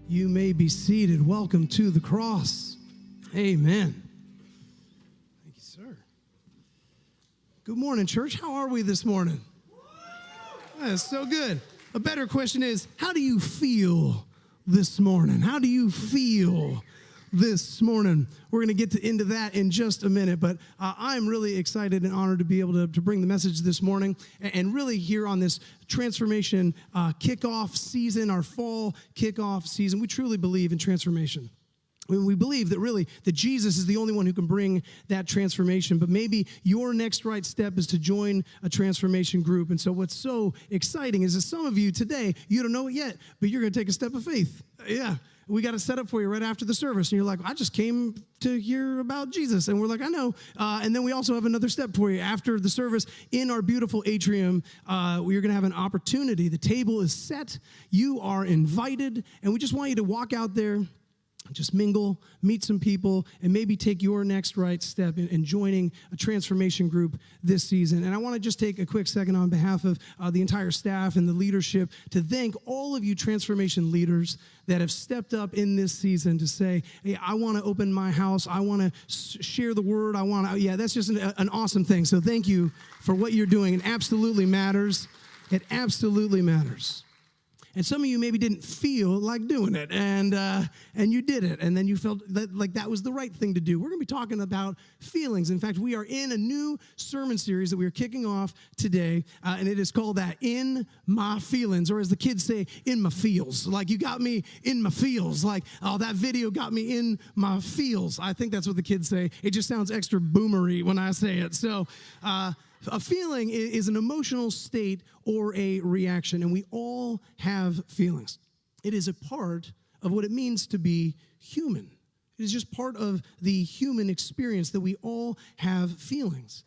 You may be seated. Welcome to the cross. Amen. Thank you, sir. Good morning, church. How are we this morning? That's so good. A better question is, how do you feel this morning? How do you feel this morning? We're going to get into that in just a minute, but I'm really excited and honored to be able to bring the message this morning and really here on this transformation kickoff season, our fall kickoff season. We truly believe in transformation. We believe that Jesus is the only one who can bring that transformation, but maybe your next right step is to join a transformation group. And so what's so exciting is that some of you today, you don't know it yet, but you're going to take a step of faith. Yeah. We got a setup for you right after the service. And you're like, I just came to hear about Jesus. And we're like, I know. And then we also have another step for you after the service in our beautiful atrium. We're going to have an opportunity. The table is set. You are invited. And we just want you to walk out there, just mingle, meet some people, and maybe take your next right step in joining a transformation group this season. And I want to just take a quick second on behalf of the entire staff and the leadership to thank all of you transformation leaders that have stepped up in this season to say, hey, I want to open my house. I want to share the word. That's just an awesome thing. So thank you for what you're doing. It absolutely matters. It absolutely matters. And some of you maybe didn't feel like doing it, and you did it, and then you felt like that was the right thing to do. We're going to be talking about feelings. In fact, we are in a new sermon series that we are kicking off today, and it is called that, In My Feelings, or as the kids say, in my feels. Like, you got me in my feels. Like, oh, that video got me in my feels. I think that's what the kids say. It just sounds extra boomery when I say it. So, a feeling is an emotional state or a reaction, and we all have feelings. It is a part of what it means to be human. It is just part of the human experience that we all have feelings.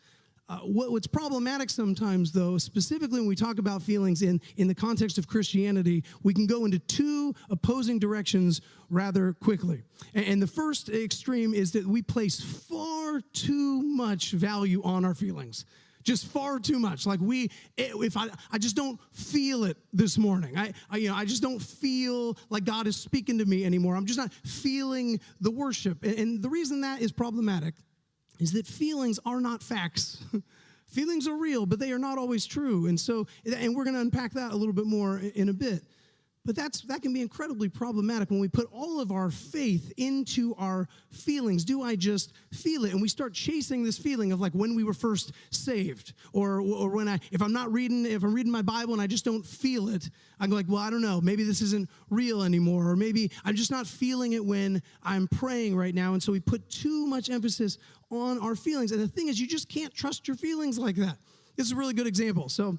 What's problematic sometimes, though, specifically when we talk about feelings in the context of Christianity, we can go into two opposing directions rather quickly. And the first extreme is that we place far too much value on our feelings. Just far too much. Like I just don't feel it this morning. I just don't feel like God is speaking to me anymore. I'm just not feeling the worship. And the reason that is problematic is that feelings are not facts. Feelings are real, but they are not always true. And we're going to unpack that a little bit more in a bit. But that can be incredibly problematic when we put all of our faith into our feelings. Do I just feel it? And we start chasing this feeling of like when we were first saved, or if I'm reading my Bible and I just don't feel it, I'm like, well, I don't know, maybe this isn't real anymore, or maybe I'm just not feeling it when I'm praying right now. And so we put too much emphasis on our feelings. And the thing is, you just can't trust your feelings like that. This is a really good example. So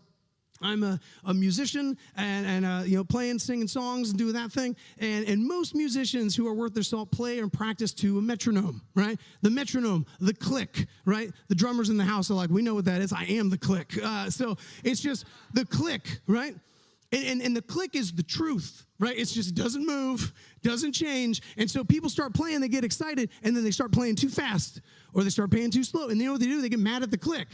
I'm a musician and playing, singing songs and doing that thing. And most musicians who are worth their salt play and practice to a metronome, right? The metronome, the click, right? The drummers in the house are like, we know what that is. I am the click. So it's just the click, right? And the click is the truth, right? It's just doesn't move, doesn't change. And so people start playing, they get excited, and then they start playing too fast or they start playing too slow. And you know what they do? They get mad at the click.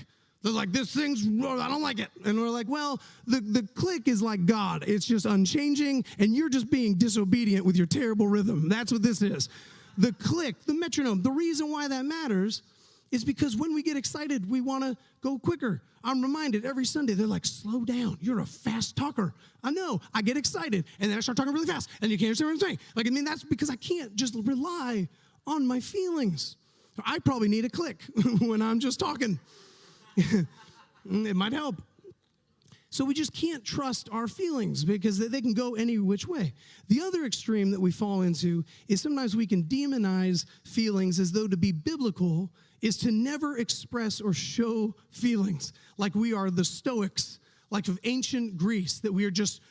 They're like, I don't like it. And we're like, well, the click is like God. It's just unchanging, and you're just being disobedient with your terrible rhythm. That's what this is. The click, the metronome, the reason why that matters is because when we get excited, we want to go quicker. I'm reminded every Sunday, they're like, slow down. You're a fast talker. I know. I get excited, and then I start talking really fast, and you can't understand what I'm saying. That's because I can't just rely on my feelings. I probably need a click when I'm just talking. It might help. So we just can't trust our feelings because they can go any which way. The other extreme that we fall into is sometimes we can demonize feelings as though to be biblical is to never express or show feelings, like we are the Stoics, like of ancient Greece, that we just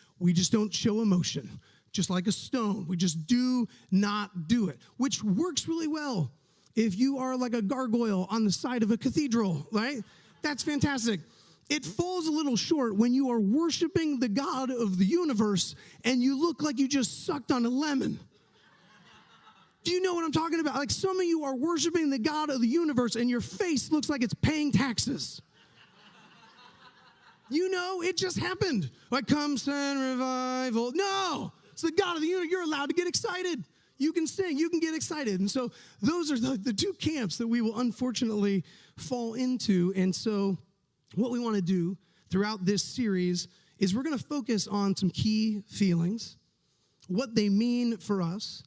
don't show emotion, just like a stone. We just do not do it, which works really well if you are like a gargoyle on the side of a cathedral, right? That's fantastic. It falls a little short when you are worshiping the God of the universe and you look like you just sucked on a lemon. Do you know what I'm talking about? Like, some of you are worshiping the God of the universe and your face looks like it's paying taxes. You know, it just happened. Like, come send revival. No, It's the God of the universe. You're allowed to get excited. You can sing, you can get excited. And so those are the two camps that we will unfortunately fall into. And so what we want to do throughout this series is we're going to focus on some key feelings, what they mean for us,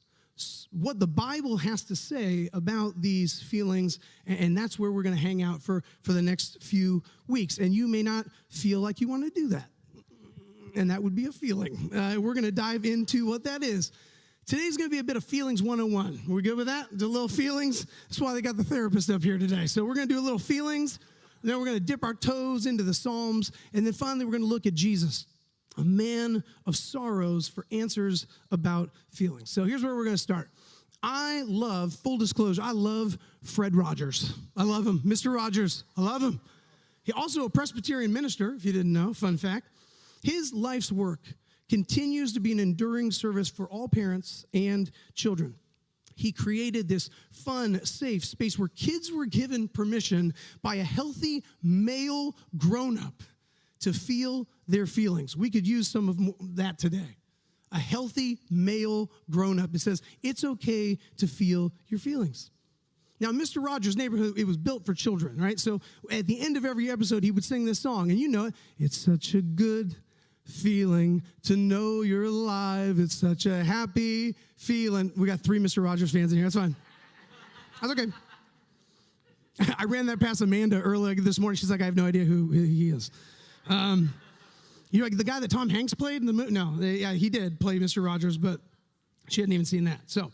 what the Bible has to say about these feelings, and that's where we're going to hang out for the next few weeks. And you may not feel like you want to do that, and that would be a feeling. We're going to dive into what that is. Today's going to be a bit of feelings 101. Are we good with that? The little feelings? That's why they got the therapist up here today. So we're going to do a little feelings, and then we're going to dip our toes into the Psalms, and then finally we're going to look at Jesus, a man of sorrows, for answers about feelings. So here's where we're going to start. I love, full disclosure, I love Fred Rogers. I love him. Mr. Rogers, I love him. He's also a Presbyterian minister, if you didn't know, fun fact. His life's work continues to be an enduring service for all parents and children. He created this fun, safe space where kids were given permission by a healthy male grown-up to feel their feelings. We could use some of that today. A healthy male grown-up. It says, it's okay to feel your feelings. Now, Mr. Rogers' Neighborhood, it was built for children, right? So at the end of every episode, he would sing this song, and you know it. It's such a good feeling to know you're alive. It's such a happy feeling. We got 3 Mr. Rogers fans in here. That's fine. That's okay. I ran that past Amanda earlier this morning. She's like, I have no idea who he is. You know, like the guy that Tom Hanks played in the movie? No, yeah, he did play Mr. Rogers, but she hadn't even seen that. So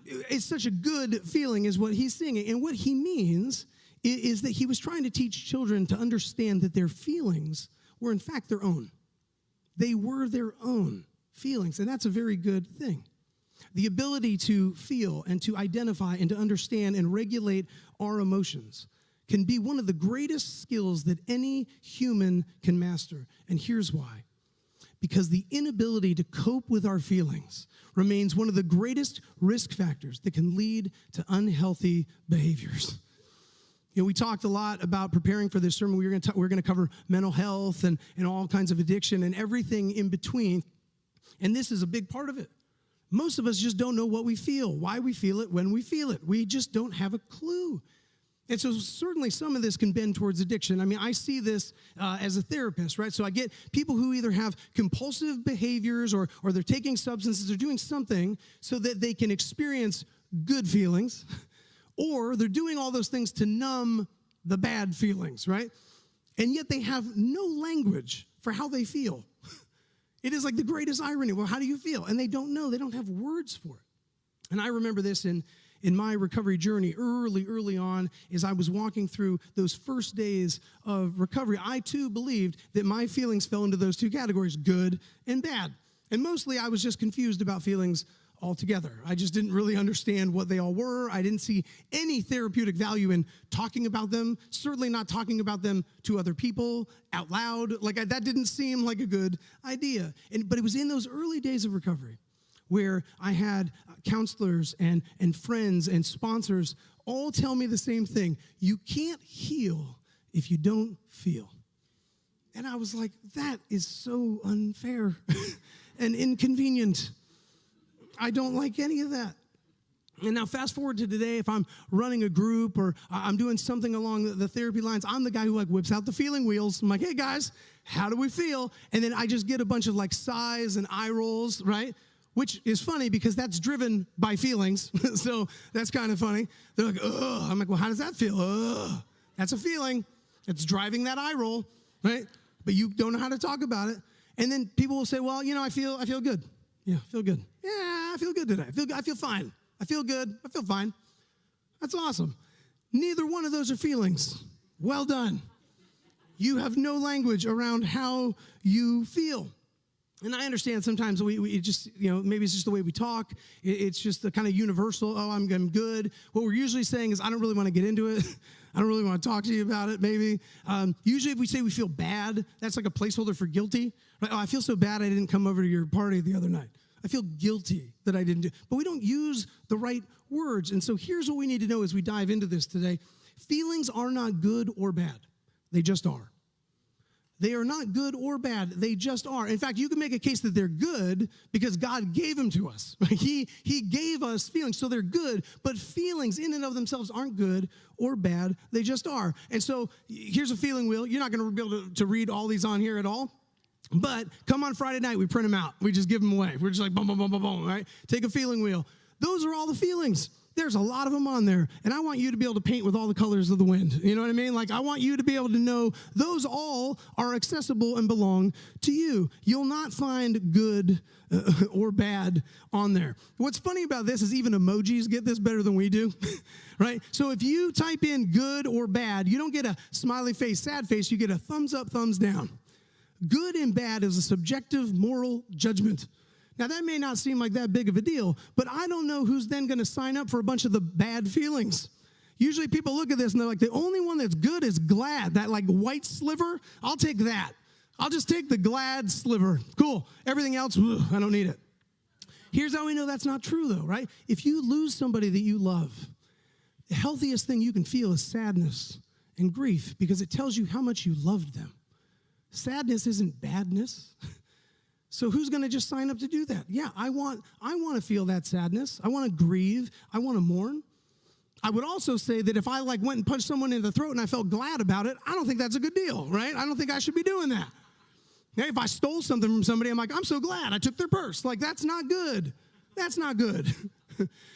it's such a good feeling is what he's singing. And what he means is that he was trying to teach children to understand that their feelings were in fact their own. They were their own feelings, and that's a very good thing. The ability to feel and to identify and to understand and regulate our emotions can be one of the greatest skills that any human can master. And here's why. Because the inability to cope with our feelings remains one of the greatest risk factors that can lead to unhealthy behaviors. You know, we talked a lot about preparing for this sermon. We're going to cover mental health and all kinds of addiction and everything in between. And this is a big part of it. Most of us just don't know what we feel, why we feel it, when we feel it. We just don't have a clue. And so certainly some of this can bend towards addiction. I mean, I see this as a therapist, right? So I get people who either have compulsive behaviors or they're taking substances or doing something so that they can experience good feelings, or they're doing all those things to numb the bad feelings, right? And yet they have no language for how they feel. It is like the greatest irony. Well, how do you feel? And they don't know. They don't have words for it. And I remember this in my recovery journey early on as I was walking through those first days of recovery. I too believed that my feelings fell into those two categories, good and bad. And mostly I was just confused about feelings altogether. I just didn't really understand what they all were. I didn't see any therapeutic value in talking about them, certainly not talking about them to other people out loud. That didn't seem like a good idea. But it was in those early days of recovery where I had counselors and friends and sponsors all tell me the same thing. You can't heal if you don't feel. And I was like, that is so unfair and inconvenient. I don't like any of that. And now fast forward to today, if I'm running a group or I'm doing something along the therapy lines, I'm the guy who whips out the feeling wheels. I'm like, hey guys, how do we feel? And then I just get a bunch of sighs and eye rolls, right? Which is funny because that's driven by feelings. So that's kind of funny. They're like, ugh. I'm like, well, how does that feel? Ugh. That's a feeling. It's driving that eye roll, right? But you don't know how to talk about it. And then people will say, well, I feel good. Yeah, I feel good. Yeah, I feel good today. I feel fine. I feel good. I feel fine. That's awesome. Neither one of those are feelings. Well done. You have no language around how you feel. And I understand sometimes we just, maybe it's just the way we talk. It's just the kind of universal, oh, I'm good. What we're usually saying is, I don't really want to get into it. I don't really want to talk to you about it, maybe. Usually if we say we feel bad, that's like a placeholder for guilty. Right? Oh, I feel so bad I didn't come over to your party the other night. I feel guilty that I didn't do. But we don't use the right words. And so here's what we need to know as we dive into this today. Feelings are not good or bad. They just are. They are not good or bad. They just are. In fact, you can make a case that they're good because God gave them to us. He gave us feelings, so they're good. But feelings in and of themselves aren't good or bad. They just are. And so here's a feeling wheel. You're not going to be able to read all these on here at all. But come on Friday night, we print them out. We just give them away. We're just like, boom, boom, boom, boom, boom, right? Take a feeling wheel. Those are all the feelings. There's a lot of them on there, and I want you to be able to paint with all the colors of the wind. You know what I mean? Like, I want you to be able to know those all are accessible and belong to you. You'll not find good or bad on there. What's funny about this is even emojis get this better than we do, right? So if you type in good or bad, you don't get a smiley face, sad face. You get a thumbs up, thumbs down. Good and bad is a subjective moral judgment. Now, that may not seem like that big of a deal, but I don't know who's then going to sign up for a bunch of the bad feelings. Usually people look at this and they're like, the only one that's good is glad. That like white sliver, I'll take that. I'll just take the glad sliver. Cool. Everything else, I don't need it. Here's how we know that's not true, though, right? If you lose somebody that you love, the healthiest thing you can feel is sadness and grief because it tells you how much you loved them. Sadness isn't badness. So who's going to just sign up to do that? Yeah, I want to feel that sadness. I want to grieve. I want to mourn. I would also say that if I like went and punched someone in the throat and I felt glad about it, I don't think that's a good deal, right? I don't think I should be doing that. Hey, if I stole something from somebody, I'm like, I'm so glad I took their purse. Like, that's not good. That's not good.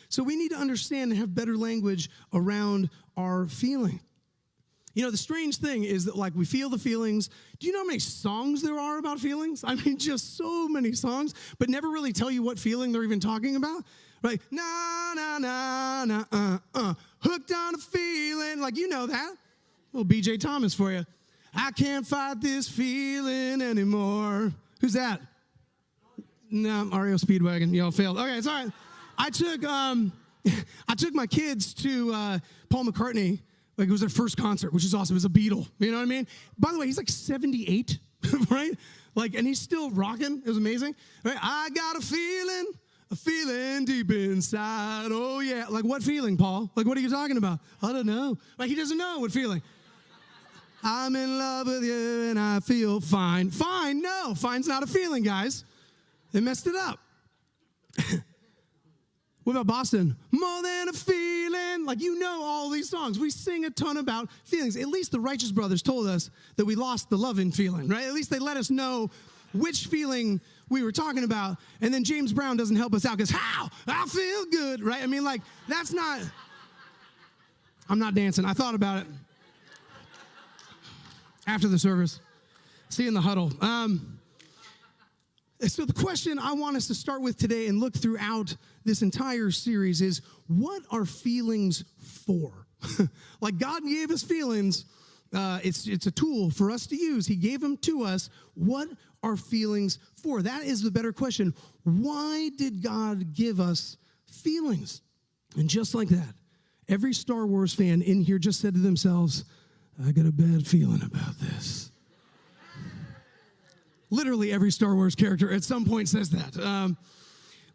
So we need to understand and have better language around our feeling. You know, the strange thing is that, like, we feel the feelings. Do you know how many songs there are about feelings? I mean, just so many songs, but never really tell you what feeling they're even talking about. Right? Na, na, na, na, hooked on a feeling. Like, you know that. Little B.J. Thomas for you. I can't fight this feeling anymore. Who's that? No, REO Speedwagon. Y'all failed. Okay, it's all right. I took my kids to Paul McCartney. Like, it was their first concert, which is awesome. It was a Beatle. You know what I mean? By the way, he's like 78, right? Like, and he's still rocking. It was amazing. Right? I got a feeling deep inside. Oh, yeah. Like, what feeling, Paul? Like, what are you talking about? I don't know. Like, he doesn't know what feeling. I'm in love with you and I feel fine. Fine? No. Fine's not a feeling, guys. They messed it up. What about Boston? More than a feeling. Like, you know all these songs. We sing a ton about feelings. At least the Righteous Brothers told us that we lost the loving feeling, right? At least they let us know which feeling we were talking about. And then James Brown doesn't help us out because, how? I feel good, right? I mean, like, that's not, I'm not dancing. I thought about it after the service. See you in the huddle. So the question I want us to start with today and look throughout this entire series is, what are feelings for? Like, God gave us feelings. It's a tool for us to use. He gave them to us. What are feelings for? That is the better question. Why did God give us feelings? And just like that, every Star Wars fan in here just said to themselves, I got a bad feeling about this. Literally every Star Wars character at some point says that.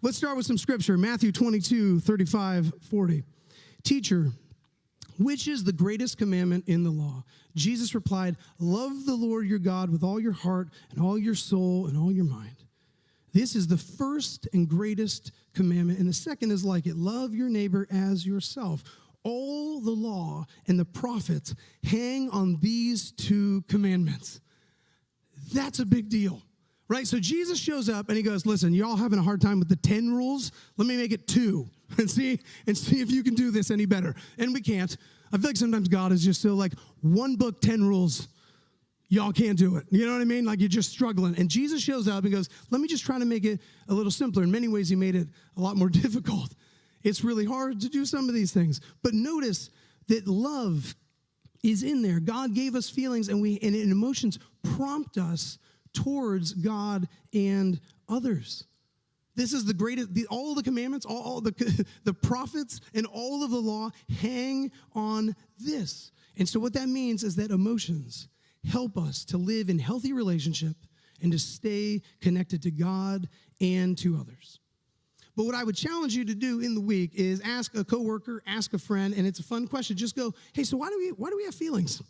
Let's start with some scripture. Matthew 22, 35, 40. Teacher, which is the greatest commandment in the law? Jesus replied, love the Lord your God with all your heart and all your soul and all your mind. This is the first and greatest commandment. And the second is like it. Love your neighbor as yourself. All the law and the prophets hang on these two commandments. That's a big deal, right? So Jesus shows up and he goes, listen, y'all having a hard time with the 10 rules? Let me make it 2 and see if you can do this any better. And we can't. I feel like sometimes God is just so like, one book, 10 rules. Y'all can't do it. You know what I mean? Like, you're just struggling. And Jesus shows up and goes, let me just try to make it a little simpler. In many ways, he made it a lot more difficult. It's really hard to do some of these things. But notice that love is in there. God gave us feelings, and emotions prompt us towards God and others. This is the greatest, all the commandments, all the prophets, and all of the law hang on this. And so what that means is that emotions help us to live in healthy relationship and to stay connected to God and to others. But what I would challenge you to do in the week is ask a coworker, ask a friend, and it's a fun question. Just go, hey, so why do we have feelings?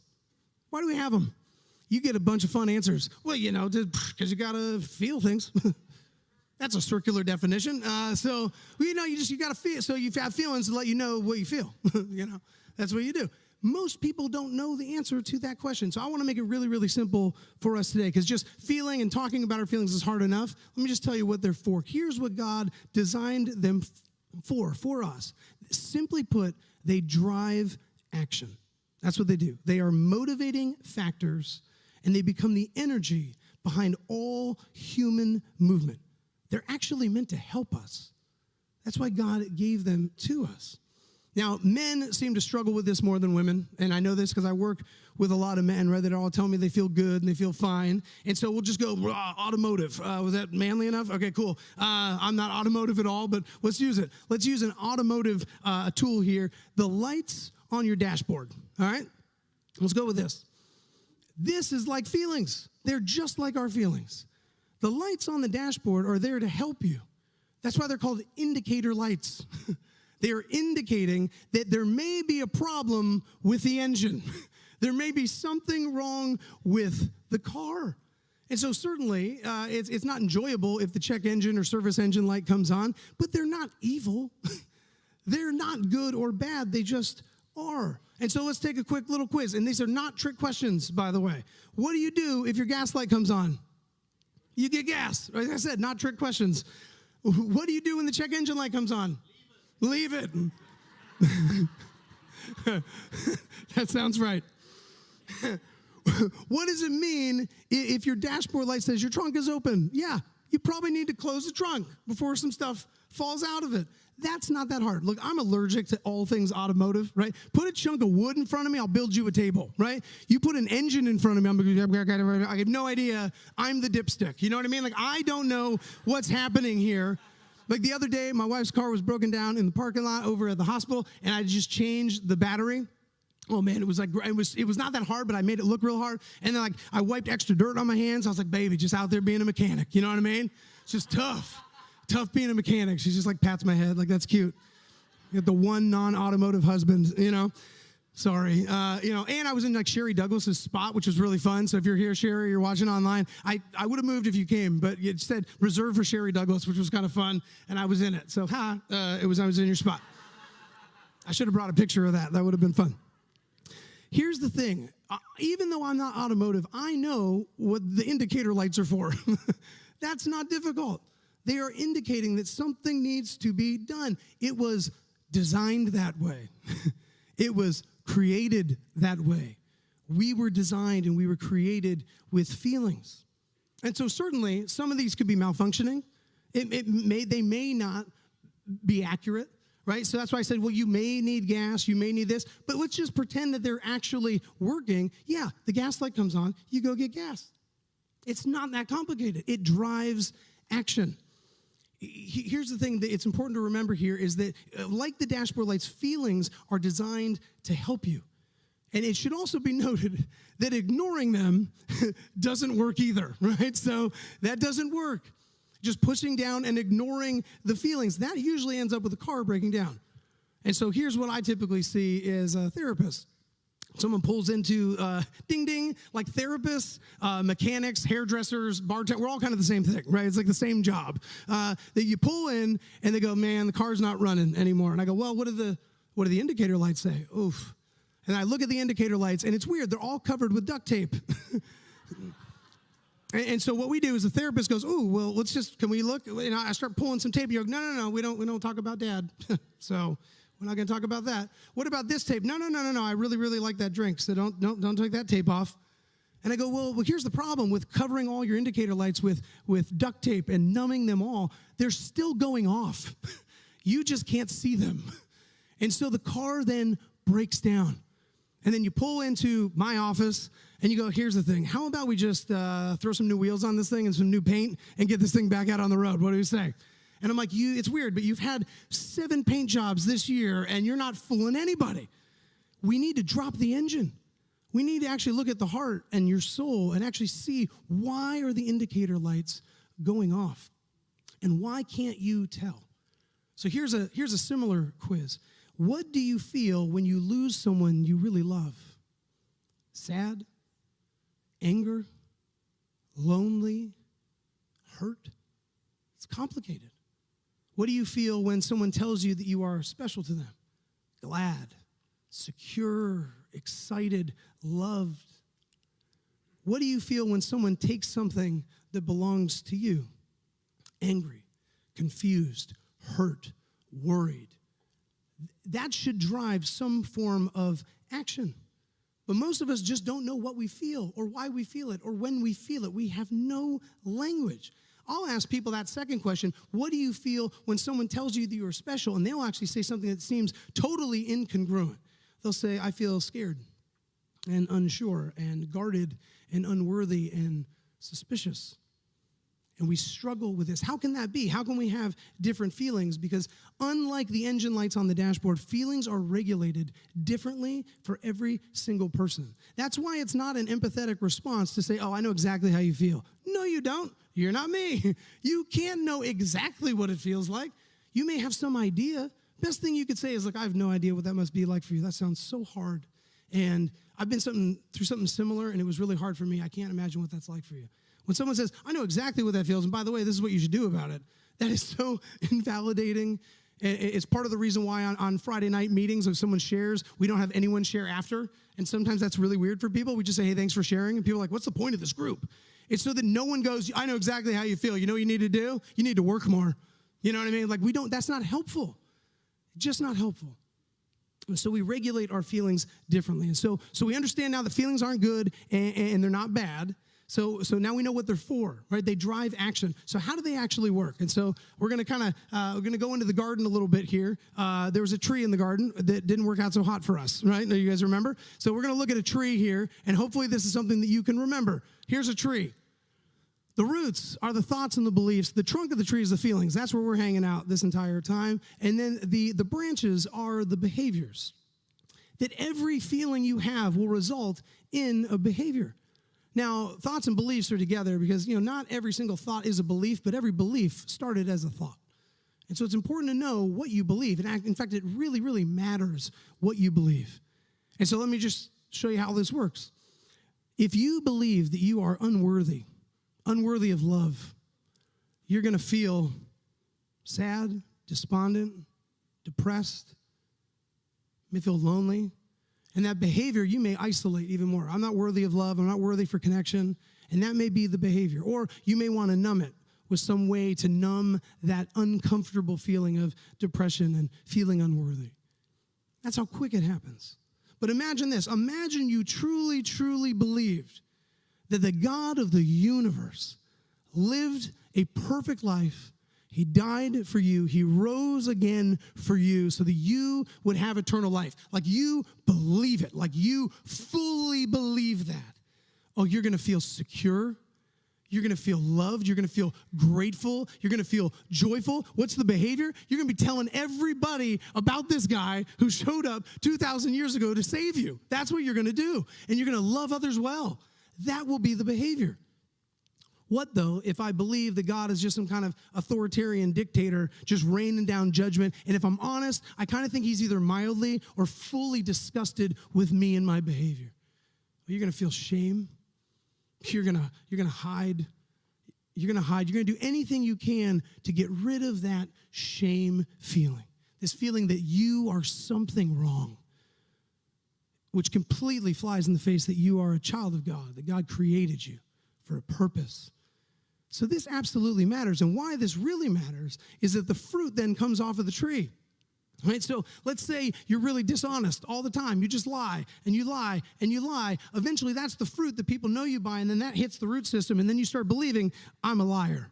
Why do we have them? you get a bunch of fun answers. Well, because you got to feel things. That's a circular definition. You got to feel. So you have feelings to let you know what you feel. That's what you do. Most people don't know the answer to that question. So I want to make it really, really simple for us today, because just feeling and talking about our feelings is hard enough. Let me just tell you what they're for. Here's what God designed them for us. Simply put, they drive action. That's what they do. They are motivating factors, and they become the energy behind all human movement. They're actually meant to help us. That's why God gave them to us. Now, men seem to struggle with this more than women, and I know this because I work with a lot of men, right, that all tell me they feel good and they feel fine, and so we'll just go automotive. Was that manly enough? Okay, cool. I'm not automotive at all, but let's use it. Let's use an automotive tool here. The lights on your dashboard, all right? Let's go with this. This is like feelings. They're just like our feelings. The lights on the dashboard are there to help you. That's why they're called indicator lights. They are indicating that there may be a problem with the engine. There may be something wrong with the car. And so certainly it's not enjoyable if the check engine or service engine light comes on, but they're not evil. They're not good or bad. They just are. And so let's take a quick little quiz. And these are not trick questions, by the way. What do you do if your gas light comes on? You get gas. Like I said, not trick questions. What do you do when the check engine light comes on? Leave it. That sounds right. What does it mean if your dashboard light says your trunk is open? Yeah, you probably need to close the trunk before some stuff falls out of it. That's not that hard. Look, I'm allergic to all things automotive, right? Put a chunk of wood in front of me, I'll build you a table, right? You put an engine in front of me, I have no idea. I'm the dipstick. You know what I mean? Like, I don't know what's happening here. Like the other day, my wife's car was broken down in the parking lot over at the hospital, and I just changed the battery. Oh man, it was not that hard, but I made it look real hard. And then I wiped extra dirt on my hands. I was like, baby, just out there being a mechanic. You know what I mean? It's just tough. Tough being a mechanic. She's just pats my head, that's cute. You got the one non-automotive husband, Sorry. And I was in Sherry Douglas's spot, which was really fun. So if you're here, Sherry, you're watching online, I would have moved if you came, but it said reserved for Sherry Douglas, which was kind of fun, and I was in it. So I was in your spot. I should have brought a picture of that. That would have been fun. Here's the thing. Even though I'm not automotive, I know what the indicator lights are for. That's not difficult. They are indicating that something needs to be done. It was designed that way. It was created that way. We were designed and we were created with feelings. And so certainly some of these could be malfunctioning. They may not be accurate, right? So that's why I said, well, you may need gas, you may need this, but let's just pretend that they're actually working. Yeah, the gas light comes on, you go get gas. It's not that complicated. It drives action. Here's the thing that it's important to remember here is that like the dashboard lights, feelings are designed to help you. And it should also be noted that ignoring them doesn't work either, right? So that doesn't work. Just pushing down and ignoring the feelings, that usually ends up with the car breaking down. And so here's what I typically see is a therapist. Someone pulls into ding ding, like therapists, mechanics, hairdressers, bartenders, we're all kind of the same thing, right? It's like the same job. That you pull in and they go, man, the car's not running anymore. And I go, well, what do the indicator lights say? Oof. And I look at the indicator lights and it's weird. They're all covered with duct tape. And so what we do is the therapist goes, oh, well, can we look? And I start pulling some tape. You go, no, we don't talk about dad. So we're not going to talk about that. What about this tape? No. I really, really like that drink. So don't take that tape off. And I go, well, here's the problem with covering all your indicator lights with duct tape and numbing them all. They're still going off. You just can't see them. And so the car then breaks down. And then you pull into my office and you go, here's the thing. How about we just throw some new wheels on this thing and some new paint and get this thing back out on the road? What do you say? And I'm like, it's weird, but you've had 7 paint jobs this year and you're not fooling anybody. We need to drop the engine. We need to actually look at the heart and your soul and actually see, why are the indicator lights going off? And why can't you tell? So here's a similar quiz. What do you feel when you lose someone you really love? Sad? anger, lonely, hurt. It's complicated. What do you feel when someone tells you that you are special to them? Glad, secure, excited, loved. What do you feel when someone takes something that belongs to you? Angry, confused, hurt, worried. That should drive some form of action. But most of us just don't know what we feel or why we feel it or when we feel it. We have no language. I'll ask people that second question, what do you feel when someone tells you that you are special? And they'll actually say something that seems totally incongruent. They'll say, I feel scared and unsure and guarded and unworthy and suspicious. And we struggle with this. How can that be? How can we have different feelings? Because unlike the engine lights on the dashboard, feelings are regulated differently for every single person. That's why it's not an empathetic response to say, oh, I know exactly how you feel. No, you don't. You're not me. You can't know exactly what it feels like. You may have some idea. Best thing you could say is, like, I have no idea what that must be like for you. That sounds so hard. And I've been through something similar, and it was really hard for me. I can't imagine what that's like for you. When someone says, I know exactly what that feels, and by the way, this is what you should do about it, that is so invalidating. It's part of the reason why on Friday night meetings, if someone shares, we don't have anyone share after. And sometimes that's really weird for people. We just say, hey, thanks for sharing. And people are like, what's the point of this group? It's so that no one goes, I know exactly how you feel. You know what you need to do? You need to work more. You know what I mean? Like, that's not helpful. Just not helpful. And so we regulate our feelings differently. And so we understand now that feelings aren't good and they're not bad. So now we know what they're for, right? They drive action. So how do they actually work? And so we're going to go into the garden a little bit here. There was a tree in the garden that didn't work out so hot for us, right? You guys remember? So we're going to look at a tree here, and hopefully this is something that you can remember. Here's a tree. The roots are the thoughts and the beliefs. The trunk of the tree is the feelings. That's where we're hanging out this entire time. And then the branches are the behaviors. That every feeling you have will result in a behavior. Now, thoughts and beliefs are together because, not every single thought is a belief, but every belief started as a thought. And so it's important to know what you believe. In fact, it really, really matters what you believe. And so let me just show you how this works. If you believe that you are unworthy of love, you're going to feel sad, despondent, depressed. You may feel lonely. And that behavior, you may isolate even more. I'm not worthy of love. I'm not worthy for connection. And that may be the behavior. Or you may want to numb it with some way to numb that uncomfortable feeling of depression and feeling unworthy. That's how quick it happens. But imagine this. Imagine you truly, truly believed that the God of the universe lived a perfect life. He died for you. He rose again for you so that you would have eternal life. Like you believe it. Like you fully believe that. Oh, you're going to feel secure. You're going to feel loved. You're going to feel grateful. You're going to feel joyful. What's the behavior? You're going to be telling everybody about this guy who showed up 2,000 years ago to save you. That's what you're going to do. And you're going to love others well. That will be the behavior. What, though, if I believe that God is just some kind of authoritarian dictator just raining down judgment, and if I'm honest, I kind of think he's either mildly or fully disgusted with me and my behavior? Well, you're going to feel shame. You're going to hide. You're going to hide. You're going to do anything you can to get rid of that shame feeling, this feeling that you are something wrong, which completely flies in the face that you are a child of God, that God created you for a purpose. So this absolutely matters. And why this really matters is that the fruit then comes off of the tree. Right? So let's say you're really dishonest all the time. You just lie and you lie and you lie. Eventually that's the fruit that people know you by, and then that hits the root system, and then you start believing, I'm a liar.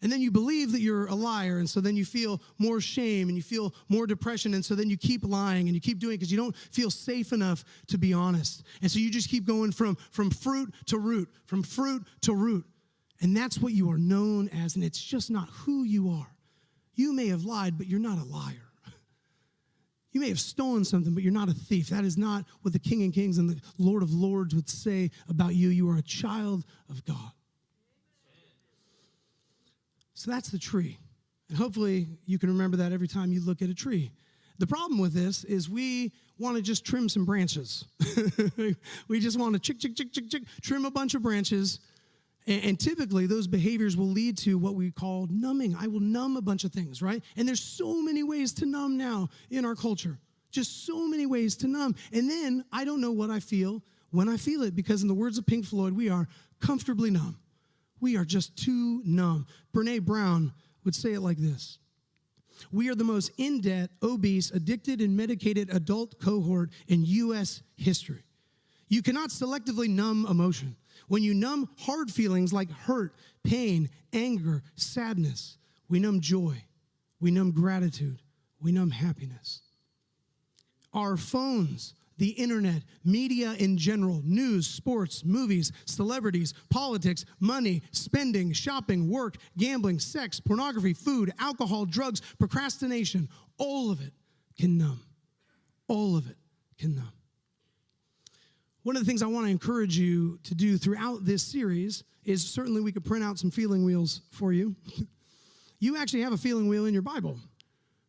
And then you believe that you're a liar, and so then you feel more shame and you feel more depression, and so then you keep lying and you keep doing it because you don't feel safe enough to be honest. And so you just keep going from fruit to root, from fruit to root. And that's what you are known as, and it's just not who you are. You may have lied, but you're not a liar. You may have stolen something, but you're not a thief. That is not what the King of Kings and the Lord of Lords would say about you. You are a child of God. So that's the tree. And hopefully you can remember that every time you look at a tree. The problem with this is we want to just trim some branches. We just want to trim a bunch of branches. And typically, those behaviors will lead to what we call numbing. I will numb a bunch of things, right? And there's so many ways to numb now in our culture. Just so many ways to numb. And then I don't know what I feel when I feel it, because in the words of Pink Floyd, we are comfortably numb. We are just too numb. Brene Brown would say it like this: we are the most in-debt, obese, addicted, and medicated adult cohort in U.S. history. You cannot selectively numb emotion. When you numb hard feelings like hurt, pain, anger, sadness, we numb joy, we numb gratitude, we numb happiness. Our phones, the internet, media in general, news, sports, movies, celebrities, politics, money, spending, shopping, work, gambling, sex, pornography, food, alcohol, drugs, procrastination, all of it can numb. All of it can numb. One of the things I want to encourage you to do throughout this series is, certainly we could print out some feeling wheels for you. You actually have a feeling wheel in your Bible.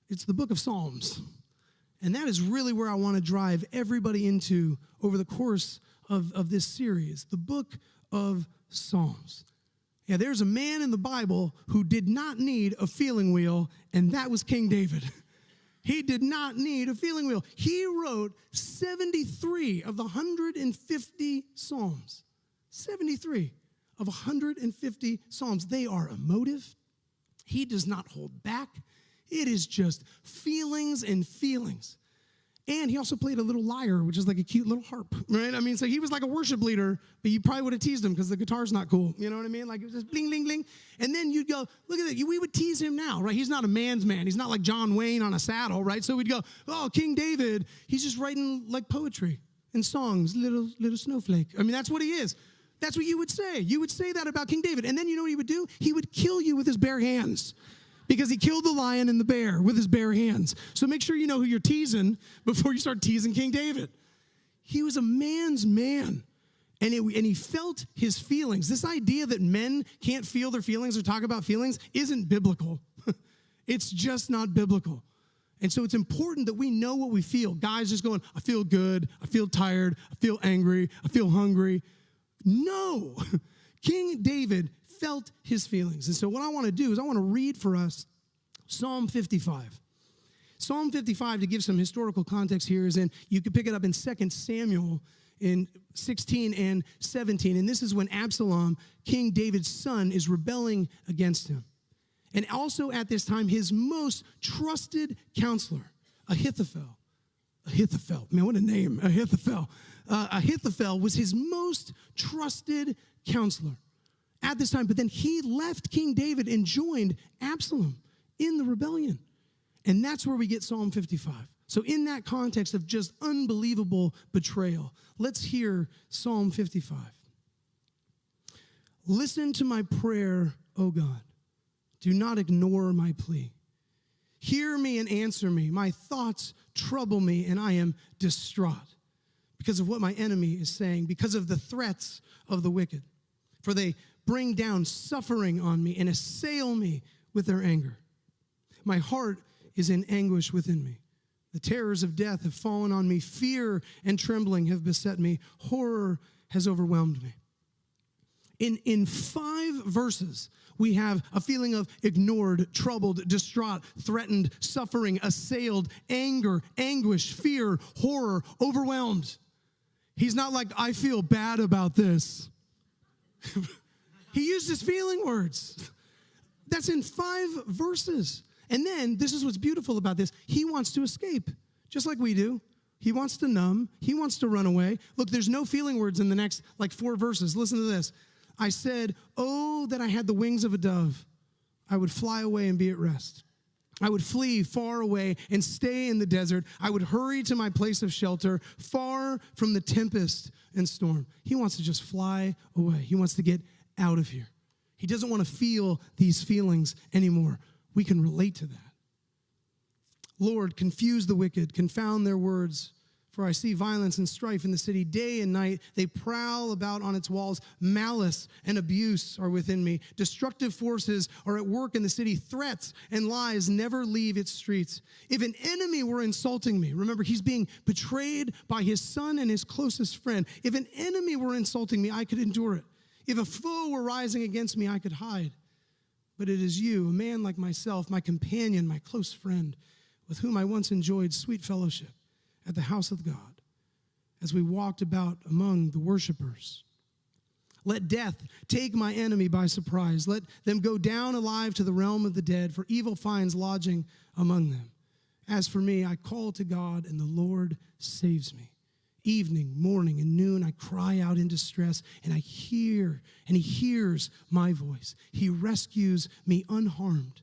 It's the book of Psalms. And that is really where I want to drive everybody into over the course of this series, the book of Psalms. Yeah, there's a man in the Bible who did not need a feeling wheel, and that was King David. He did not need a feeling wheel. He wrote 73 of the 150 Psalms. 73 of 150 Psalms. They are emotive. He does not hold back. It is just feelings and feelings. And he also played a little lyre, which is like a cute little harp, right? I mean, so he was like a worship leader, but you probably would have teased him because the guitar's not cool. You know what I mean? Like it was just bling, bling, bling. And then you'd go, look at that. We would tease him now, right? He's not a man's man. He's not like John Wayne on a saddle, right? So we'd go, oh, King David, he's just writing like poetry and songs, little snowflake. I mean, that's what he is. That's what you would say. You would say that about King David. And then you know what he would do? He would kill you with his bare hands, because he killed the lion and the bear with his bare hands. So make sure you know who you're teasing before you start teasing King David. He was a man's man, and he felt his feelings. This idea that men can't feel their feelings or talk about feelings isn't biblical. It's just not biblical. And so it's important that we know what we feel. Guys just going, I feel good, I feel tired, I feel angry, I feel hungry. No. King David felt his feelings. And so what I want to do is I want to read for us Psalm 55. Psalm 55, to give some historical context here, is in, you can pick it up in 2 Samuel in 16 and 17. And this is when Absalom, King David's son, is rebelling against him. And also at this time, his most trusted counselor, Ahithophel. Ahithophel, man, what a name, Ahithophel. Ahithophel was his most trusted counselor at this time, but then he left King David and joined Absalom in the rebellion. And that's where we get Psalm 55. So in that context of just unbelievable betrayal, let's hear Psalm 55. Listen to my prayer, O God. Do not ignore my plea. Hear me and answer me. My thoughts trouble me, and I am distraught because of what my enemy is saying, because of the threats of the wicked. For they bring down suffering on me and assail me with their anger. My heart is in anguish within me. The terrors of death have fallen on me. Fear and trembling have beset me. Horror has overwhelmed me. In 5 verses, we have a feeling of ignored, troubled, distraught, threatened, suffering, assailed, anger, anguish, fear, horror, overwhelmed. He's not like, I feel bad about this. He used his feeling words. That's in 5 verses. And then, this is what's beautiful about this. He wants to escape, just like we do. He wants to numb. He wants to run away. Look, there's no feeling words in the next, 4 verses. Listen to this. I said, oh, that I had the wings of a dove. I would fly away and be at rest. I would flee far away and stay in the desert. I would hurry to my place of shelter, far from the tempest and storm. He wants to just fly away. He wants to get out of here. He doesn't want to feel these feelings anymore. We can relate to that. Lord, confuse the wicked, confound their words, For I see violence and strife in the city day and night. They prowl about on its walls. Malice and abuse are within me. Destructive forces are at work in the city. Threats and lies never leave its streets. If an enemy were insulting me, remember, he's being betrayed by his son and his closest friend. If an enemy were insulting me, I could endure it. If a foe were rising against me, I could hide. But it is you, a man like myself, my companion, my close friend, with whom I once enjoyed sweet fellowship at the house of God, as we walked about among the worshipers. Let death take my enemy by surprise. Let them go down alive to the realm of the dead, for evil finds lodging among them. As for me, I call to God, and the Lord saves me. Evening, morning, and noon, I cry out in distress, and he hears my voice. He rescues me unharmed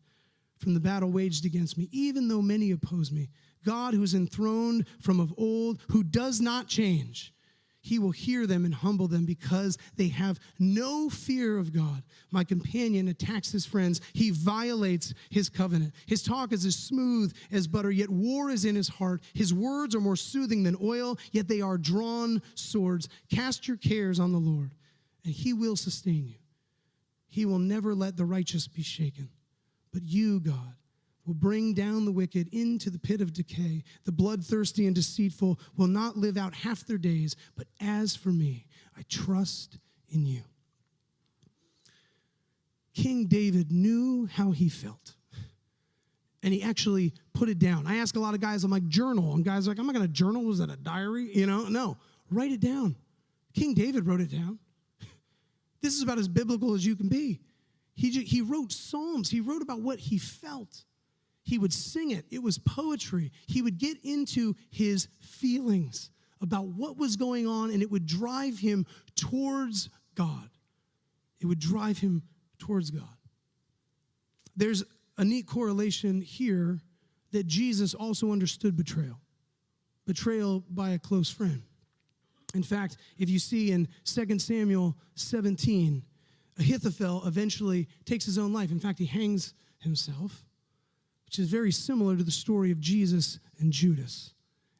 from the battle waged against me, even though many oppose me. God, who is enthroned from of old, who does not change, he will hear them and humble them because they have no fear of God. My companion attacks his friends. He violates his covenant. His talk is as smooth as butter, yet war is in his heart. His words are more soothing than oil, yet they are drawn swords. Cast your cares on the Lord, and he will sustain you. He will never let the righteous be shaken. But you, God, will bring down the wicked into the pit of decay. The bloodthirsty and deceitful will not live out half their days. But as for me, I trust in you. King David knew how he felt, and he actually put it down. I ask a lot of guys, I'm like, journal. And guys are like, I'm not going to journal. Was that a diary? No, write it down. King David wrote it down. This is about as biblical as you can be. He wrote Psalms. He wrote about what he felt. He would sing it. It was poetry. He would get into his feelings about what was going on, and it would drive him towards God. It would drive him towards God. There's a neat correlation here that Jesus also understood betrayal. Betrayal by a close friend. In fact, if you see in 2 Samuel 17, Ahithophel eventually takes his own life. In fact, he hangs himself, which is very similar to the story of Jesus and Judas.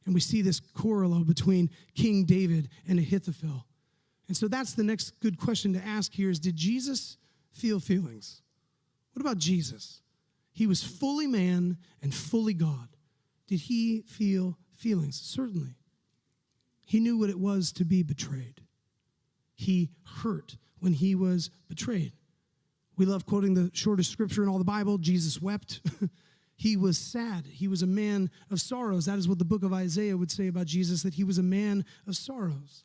And we see this correlation between King David and Ahithophel. And so that's the next good question to ask here is, did Jesus feel feelings? What about Jesus? He was fully man and fully God. Did he feel feelings? Certainly. He knew what it was to be betrayed. He hurt when he was betrayed. We love quoting the shortest scripture in all the Bible. Jesus wept. He was sad. He was a man of sorrows. That is what the book of Isaiah would say about Jesus, that he was a man of sorrows.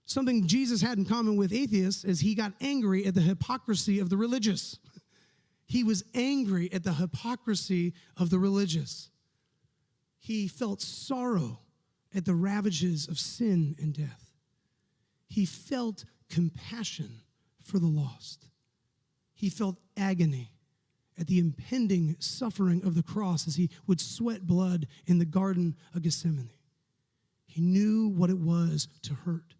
Something Jesus had in common with atheists is he got angry at the hypocrisy of the religious. He was angry at the hypocrisy of the religious. He felt sorrow at the ravages of sin and death. He felt compassion for the lost. He felt agony at the impending suffering of the cross as he would sweat blood in the Garden of Gethsemane. He knew what it was to hurt.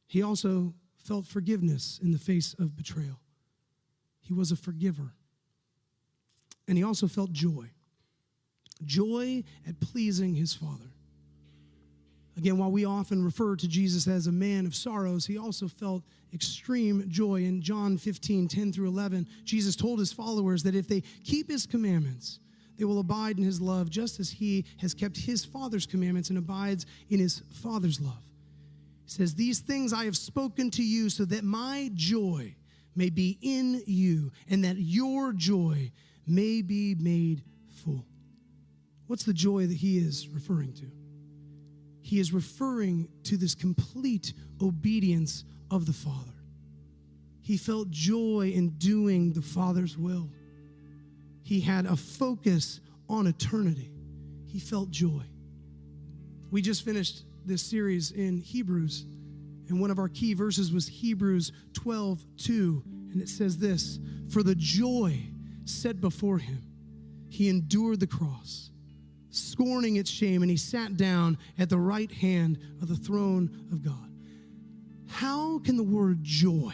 He also felt forgiveness in the face of betrayal. He was a forgiver. And he also felt joy. Joy at pleasing his Father. Again, while we often refer to Jesus as a man of sorrows, he also felt extreme joy. In John 15, 10 through 11, Jesus told his followers that if they keep his commandments, they will abide in his love, just as he has kept his Father's commandments and abides in his Father's love. He says, these things I have spoken to you so that my joy may be in you and that your joy may be made full. What's the joy that he is referring to? He is referring to this complete obedience of the Father. He felt joy in doing the Father's will. He had a focus on eternity. He felt joy. We just finished this series in Hebrews, and one of our key verses was Hebrews 12:2, and it says this, for the joy set before him, he endured the cross, scorning its shame, and he sat down at the right hand of the throne of God. How can the word joy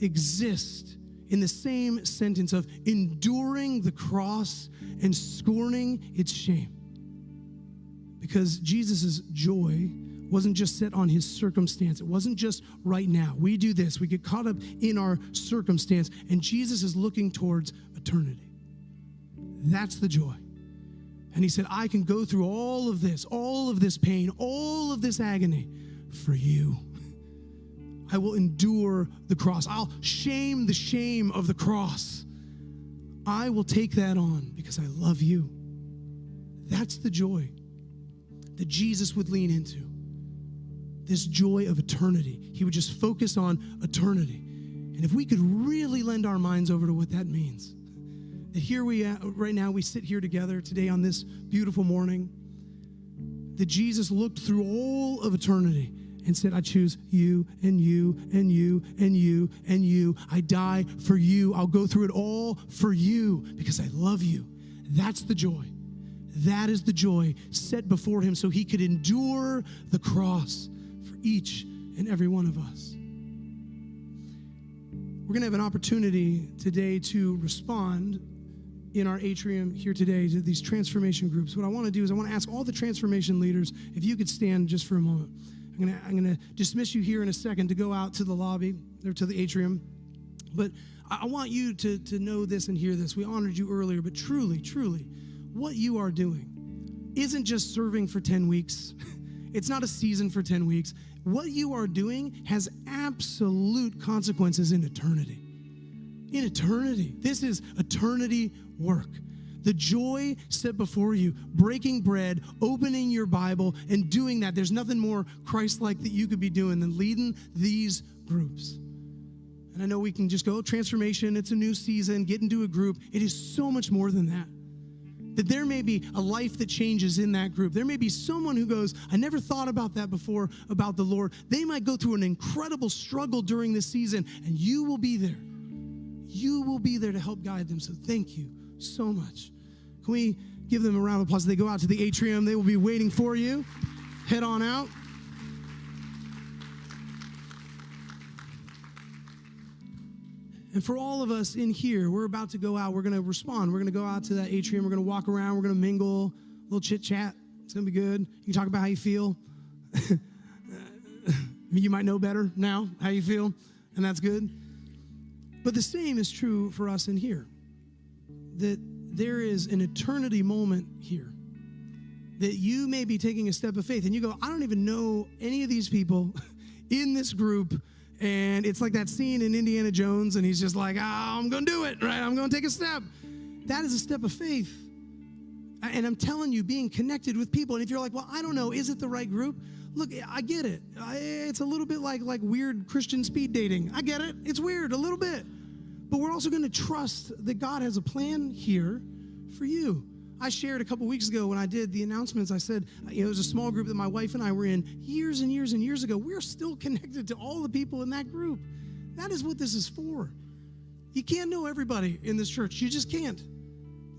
exist in the same sentence of enduring the cross and scorning its shame? because Jesus' joy wasn't just set on his circumstance. It wasn't just right now. We do this. We get caught up in our circumstance, and Jesus is looking towards eternity. That's the joy. And he said, I can go through all of this pain, all of this agony for you. I will endure the cross. I'll shame the shame of the cross. I will take that on because I love you. That's the joy that Jesus would lean into. This joy of eternity. He would just focus on eternity. And if we could really lend our minds over to what that means, that here right now, we sit here together today on this beautiful morning, that Jesus looked through all of eternity and said, I choose you and you and you and you and you. I die for you. I'll go through it all for you because I love you. That's the joy. That is the joy set before him so he could endure the cross for each and every one of us. We're going to have an opportunity today to respond in our atrium here today to these transformation groups. What I want to do is I want to ask all the transformation leaders if you could stand just for a moment. I'm going to dismiss you here in a second to go out to the lobby or to the atrium. But I want you to know this and hear this. We honored you earlier, but truly, truly, what you are doing isn't just serving for 10 weeks. It's not a season for 10 weeks. What you are doing has absolute consequences in eternity. In eternity. This is eternity work. The joy set before you, breaking bread, opening your Bible, and doing that. There's nothing more Christ-like that you could be doing than leading these groups. And I know we can just go, transformation, it's a new season, get into a group. It is so much more than that. That there may be a life that changes in that group. There may be someone who goes, I never thought about that before, about the Lord. They might go through an incredible struggle during this season, and you will be there. You will be there to help guide them. So thank you so much. Can we give them a round of applause? They go out to the atrium. They will be waiting for you. Head on out. And for all of us in here, we're about to go out. We're going to respond. We're going to go out to that atrium. We're going to walk around. We're going to mingle, a little chit-chat. It's going to be good. You can talk about how you feel. You might know better now how you feel, and that's good. But the same is true for us in here, that there is an eternity moment here, that you may be taking a step of faith, and you go, I don't even know any of these people in this group. And it's like that scene in Indiana Jones, and he's just like, I'm going to do it, right? I'm going to take a step. That is a step of faith. And I'm telling you, being connected with people, and if you're like, well, I don't know, is it the right group? Look, I get it. It's a little bit like weird Christian speed dating. I get it. It's weird a little bit. But we're also going to trust that God has a plan here for you. I shared a couple weeks ago when I did the announcements, I said, it was a small group that my wife and I were in years and years and years ago. We're still connected to all the people in that group. That is what this is for. You can't know everybody in this church. You just can't.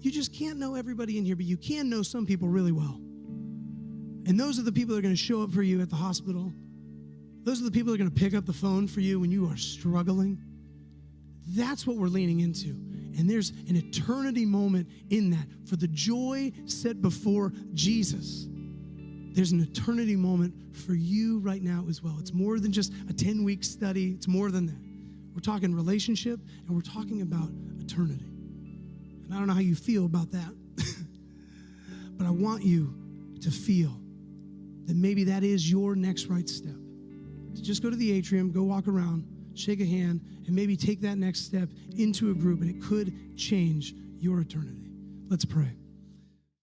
You just can't know everybody in here, but you can know some people really well. And those are the people that are going to show up for you at the hospital. Those are the people that are going to pick up the phone for you when you are struggling. That's what we're leaning into. And there's an eternity moment in that. For the joy set before Jesus, there's an eternity moment for you right now as well. It's more than just a 10-week study. It's more than that. We're talking relationship, and we're talking about eternity. And I don't know how you feel about that, but I want you to feel that maybe that is your next right step. So just go to the atrium, go walk around, shake a hand, and maybe take that next step into a group, and it could change your eternity. Let's pray.